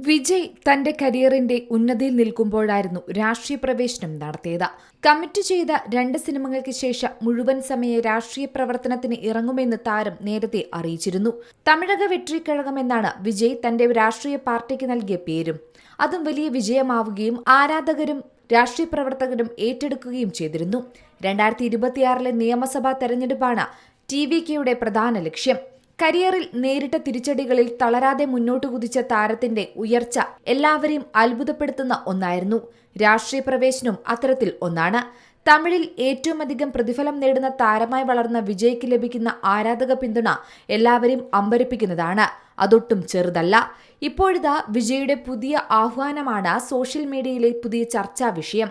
വിജയ് തന്റെ കരിയറിന്റെ ഉന്നതിയിൽ നിൽക്കുമ്പോഴായിരുന്നു രാഷ്ട്രീയ പ്രവേശനം നടത്തിയത്. കമ്മിറ്റ് ചെയ്ത 2 സിനിമകൾക്ക് ശേഷം മുഴുവൻ സമയ രാഷ്ട്രീയ പ്രവർത്തനത്തിന് ഇറങ്ങുമെന്ന് താരം നേരത്തെ അറിയിച്ചിരുന്നു. തമിഴക വെട്രിക്കഴകം എന്നാണ് വിജയ് തന്റെ രാഷ്ട്രീയ പാർട്ടിക്ക് നൽകിയ പേരും. അതും വലിയ വിജയമാവുകയും ആരാധകരും രാഷ്ട്രീയ പ്രവർത്തകരും ഏറ്റെടുക്കുകയും ചെയ്തിരുന്നു. 2026 നിയമസഭാ തെരഞ്ഞെടുപ്പാണ് TVKയുടെ പ്രധാന ലക്ഷ്യം. കരിയറിൽ നേരിട്ട തിരിച്ചടികളിൽ തളരാതെ മുന്നോട്ട് കുതിച്ച താരത്തിന്റെ ഉയർച്ച എല്ലാവരെയും അത്ഭുതപ്പെടുത്തുന്ന ഒന്നായിരുന്നു. രാഷ്ട്രീയ പ്രവേശനവും അത്തരത്തിൽ ഒന്നാണ്. തമിഴിൽ ഏറ്റവുമധികം പ്രതിഫലം നേടുന്ന താരമായി വളർന്ന വിജയ്ക്ക് ലഭിക്കുന്ന ആരാധക പിന്തുണ എല്ലാവരെയും അമ്പരപ്പിക്കുന്നതാണ്. അതൊട്ടും ചെറുതല്ല. ഇപ്പോഴിതാ വിജയുടെ പുതിയ ആഹ്വാനമാണ് സോഷ്യൽ മീഡിയയിലെ പുതിയ ചർച്ചാ വിഷയം.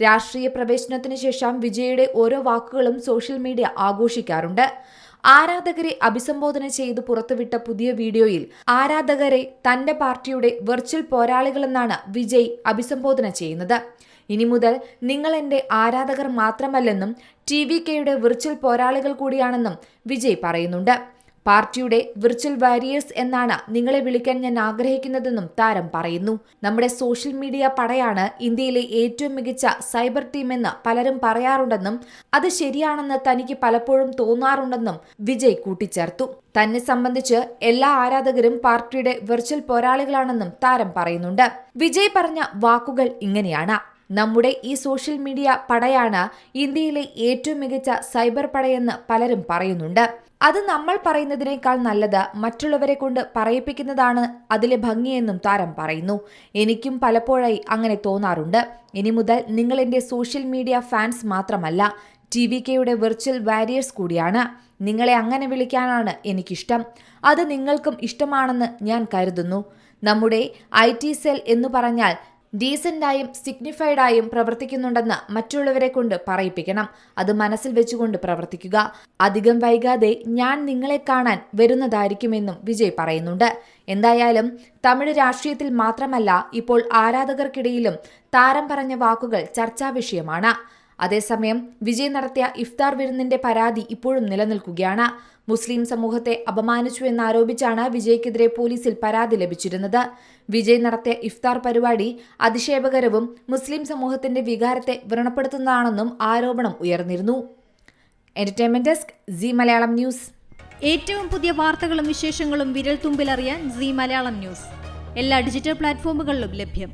രാഷ്ട്രീയ പ്രവേശനത്തിന് ശേഷം വിജയുടെ ഓരോ വാക്കുകളും സോഷ്യൽ മീഡിയ ആഘോഷിക്കാറുണ്ട്. ആരാധകരെ അഭിസംബോധന ചെയ്ത് പുറത്തുവിട്ട പുതിയ വീഡിയോയിൽ ആരാധകരെ തന്റെ പാർട്ടിയുടെ വെർച്വൽ പോരാളികളെന്നാണ് വിജയ് അഭിസംബോധന ചെയ്യുന്നത്. ഇനി മുതൽ നിങ്ങൾ എന്റെ ആരാധകർ മാത്രമല്ലെന്നും TVKയുടെ വെർച്വൽ പോരാളികൾ കൂടിയാണെന്നും വിജയ് പറയുന്നുണ്ട്. പാർട്ടിയുടെ വിർച്വൽ വാരിയേഴ്സ് എന്നാണ് നിങ്ങളെ വിളിക്കാൻ ഞാൻ ആഗ്രഹിക്കുന്നതെന്നും താരം പറയുന്നു. നമ്മുടെ സോഷ്യൽ മീഡിയ പടയാണ് ഇന്ത്യയിലെ ഏറ്റവും മികച്ച സൈബർ ടീം എന്ന് പലരും പറയാറുണ്ടെന്നും അത് ശരിയാണെന്ന് തനിക്ക് പലപ്പോഴും തോന്നാറുണ്ടെന്നും വിജയ് കൂട്ടിച്ചേർത്തു. തന്നെ സംബന്ധിച്ച് എല്ലാ ആരാധകരും പാർട്ടിയുടെ വെർച്വൽ പോരാളികളാണെന്നും താരം പറയുന്നുണ്ട്. വിജയ് പറഞ്ഞ വാക്കുകൾ ഇങ്ങനെയാണ്: നമ്മുടെ ഈ സോഷ്യൽ മീഡിയ പടയാണ് ഇന്ത്യയിലെ ഏറ്റവും മികച്ച സൈബർ പടയെന്ന് പലരും പറയുന്നുണ്ട്. അത് നമ്മൾ പറയുന്നതിനേക്കാൾ നല്ലത് മറ്റുള്ളവരെ കൊണ്ട് പറയിപ്പിക്കുന്നതാണ് അതിലെ ഭംഗിയെന്നും താരം പറയുന്നു. എനിക്കും പലപ്പോഴായി അങ്ങനെ തോന്നാറുണ്ട്. ഇനി മുതൽ നിങ്ങൾ എന്റെ സോഷ്യൽ മീഡിയ ഫാൻസ് മാത്രമല്ല, TVKയുടെ വെർച്വൽ വാരിയേഴ്സ് കൂടിയാണ്. നിങ്ങളെ അങ്ങനെ വിളിക്കാനാണ് എനിക്കിഷ്ടം. അത് നിങ്ങൾക്കും ഇഷ്ടമാണെന്ന് ഞാൻ കരുതുന്നു. നമ്മുടെ IT സെൽ എന്ന് പറഞ്ഞാൽ ഡീസന്റായും സിഗ്നിഫൈഡായും പ്രവർത്തിക്കുന്നുണ്ടെന്ന് മറ്റുള്ളവരെ കൊണ്ട് പറയിപ്പിക്കണം. അത് മനസ്സിൽ വെച്ചുകൊണ്ട് പ്രവർത്തിക്കുക. അധികം വൈകാതെ ഞാൻ നിങ്ങളെ കാണാൻ വരുന്നതായിരിക്കുമെന്നും വിജയ് പറയുന്നുണ്ട്. എന്തായാലും തമിഴ് രാഷ്ട്രീയത്തിൽ മാത്രമല്ല, ഇപ്പോൾ ആരാധകർക്കിടയിലും താരം പറഞ്ഞ വാക്കുകൾ ചർച്ചാ വിഷയമാണ്. അതേസമയം വിജയ് നടത്തിയ ഇഫ്താർ വിരുന്നിന്റെ പരാതി ഇപ്പോഴും നിലനിൽക്കുകയാണ്. മുസ്ലിം സമൂഹത്തെ അപമാനിച്ചു എന്നാരോപിച്ചാണ് വിജയ്ക്കെതിരെ പോലീസിൽ പരാതി ലഭിച്ചിരുന്നത്. വിജയ് നടത്തിയ ഇഫ്താർ പരിപാടി അധിക്ഷേപകരവും മുസ്ലിം സമൂഹത്തിന്റെ വികാരത്തെ വ്രണപ്പെടുത്തുന്നതാണെന്നും ആരോപണം ഉയർന്നിരുന്നു. Entertainment desk, Zee Malayalam news. ഏറ്റവും പുതിയ വാർത്തകളും വിശേഷങ്ങളും വിരൽ തുമ്പിലറിയാൻ സീ മലയാളം ന്യൂസ് എല്ലാ ഡിജിറ്റൽ പ്ലാറ്റ്ഫോമുകളിലും ലഭ്യം.